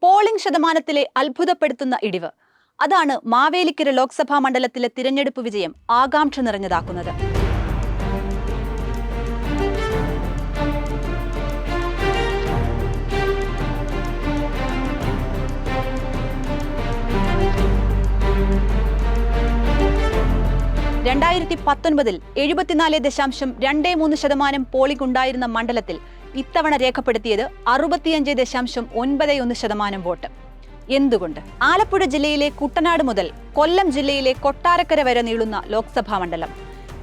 Polling ശതമാനത്തിലെ അത്ഭുതപ്പെടുത്തുന്ന ഇടിവ്. അതാണ് മാവേലിക്കര ലോക്സഭാ മണ്ഡലത്തിലെ തിരഞ്ഞെടുപ്പ് വിജയം ആകാംക്ഷ നിറഞ്ഞതാക്കുന്നത്. രണ്ടായിരത്തി 19 74.23% പോളിംഗ് ഉണ്ടായിരുന്ന മണ്ഡലത്തിൽ ഇത്തവണ രേഖപ്പെടുത്തിയത് 65.91% വോട്ട്. എന്തുകൊണ്ട്? ആലപ്പുഴ ജില്ലയിലെ കുട്ടനാട് മുതൽ കൊല്ലം ജില്ലയിലെ കൊട്ടാരക്കര വരെ നീളുന്ന ലോക്സഭാ മണ്ഡലം.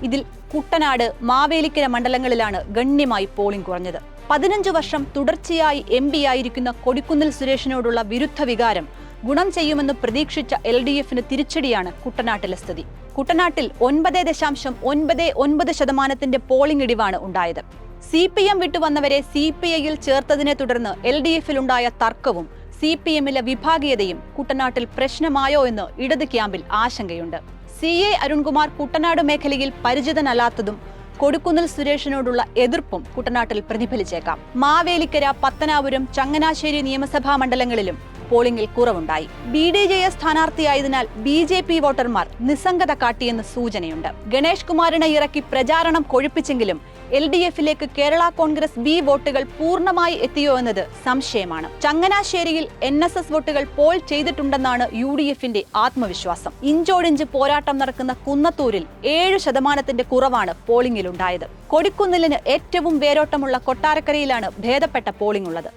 ഇതിൽ കുട്ടനാട്, മാവേലിക്കര മണ്ഡലങ്ങളിലാണ് ഗണ്യമായി പോളിംഗ് കുറഞ്ഞത്. 15 വർഷം തുടർച്ചയായി MP ആയിരിക്കുന്ന കൊടിക്കുന്നിൽ സുരേഷിനോടുള്ള വിരുദ്ധ വികാരം ഗുണം ചെയ്യുമെന്ന് പ്രതീക്ഷിച്ച LDFന് തിരിച്ചടിയാണ് കുട്ടനാട്ടിലെ സ്ഥിതി. കുട്ടനാട്ടിൽ 9.99% പോളിംഗ് ഇടിവാണ് ഉണ്ടായത്. CPM വിട്ടുവന്നവരെ CPIയിൽ ചേർത്തതിനെ തുടർന്ന് LDFിലുണ്ടായ തർക്കവും CPMിലെ വിഭാഗീയതയും കുട്ടനാട്ടിൽ പ്രശ്നമായോ എന്ന് ഇടത് ക്യാമ്പിൽ ആശങ്കയുണ്ട്. CA അരുൺകുമാർ കുട്ടനാട് മേഖലയിൽ പരിചിതനല്ലാത്തതും കൊടിക്കുന്നിൽ സുരേഷിനോടുള്ള എതിർപ്പും കുട്ടനാട്ടിൽ പ്രതിഫലിച്ചേക്കാം. മാവേലിക്കര, പത്തനാപുരം, ചങ്ങനാശ്ശേരി നിയമസഭാ മണ്ഡലങ്ങളിലും പോളിംഗിൽ കുറവുണ്ടായി. BDJS സ്ഥാനാർത്ഥിയായതിനാൽ BJP വോട്ടർമാർ നിസ്സംഗത കാട്ടിയെന്ന് സൂചനയുണ്ട്. ഗണേഷ് കുമാറിനെ ഇറക്കി പ്രചാരണം കൊഴുപ്പിച്ചെങ്കിലും LDFിലേക്ക് കേരള കോൺഗ്രസ് B വോട്ടുകൾ പൂർണ്ണമായി എത്തിയോ എന്നത് സംശയമാണ്. ചങ്ങനാശ്ശേരിയിൽ NSS വോട്ടുകൾ പോൾ ചെയ്തിട്ടുണ്ടെന്നാണ് UDFന്റെ ആത്മവിശ്വാസം. ഇഞ്ചോടിഞ്ച് പോരാട്ടം നടക്കുന്ന കുന്നത്തൂരിൽ 7% കുറവാണ് പോളിംഗിലുണ്ടായത്. കൊടിക്കുന്നിലിന് ഏറ്റവും വേരോട്ടമുള്ള കൊട്ടാരക്കരയിലാണ് ഭേദപ്പെട്ട പോളിംഗ് ഉള്ളത്.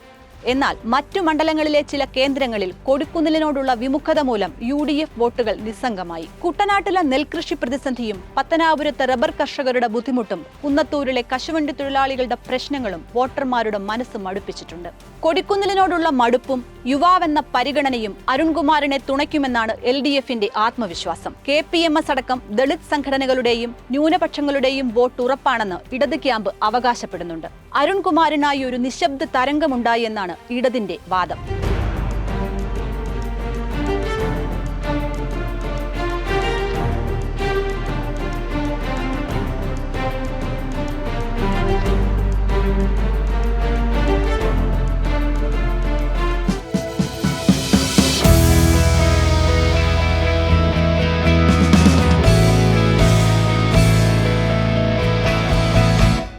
എന്നാൽ മറ്റു മണ്ഡലങ്ങളിലെ ചില കേന്ദ്രങ്ങളിൽ കൊടിക്കുന്നിലിനോടുള്ള വിമുഖത മൂലം UDF വോട്ടുകൾ നിസ്സംഗമായി. കുട്ടനാട്ടിലെ നെൽകൃഷി പ്രതിസന്ധിയും പത്തനാപുരത്തെ റബ്ബർ കർഷകരുടെ ബുദ്ധിമുട്ടും കുന്നത്തൂരിലെ കശുവണ്ടി തൊഴിലാളികളുടെ പ്രശ്നങ്ങളും വോട്ടർമാരുടെ മനസ്സ് മടുപ്പിച്ചിട്ടുണ്ട്. കൊടിക്കുന്നിലിനോടുള്ള മടുപ്പും യുവാവെന്ന പരിഗണനയും അരുൺകുമാറിനെ തുണയ്ക്കുമെന്നാണ് LDFന്റെ ആത്മവിശ്വാസം. KPMS അടക്കം ദളിത് സംഘടനകളുടെയും ന്യൂനപക്ഷങ്ങളുടെയും വോട്ട് ഉറപ്പാണെന്ന് ഇടത് ക്യാമ്പ് അവകാശപ്പെടുന്നുണ്ട്. അരുൺകുമാറിനായി ഒരു നിശബ്ദ തരംഗമുണ്ടായി എന്നാണ് ഇടതിന്റെ വാദം.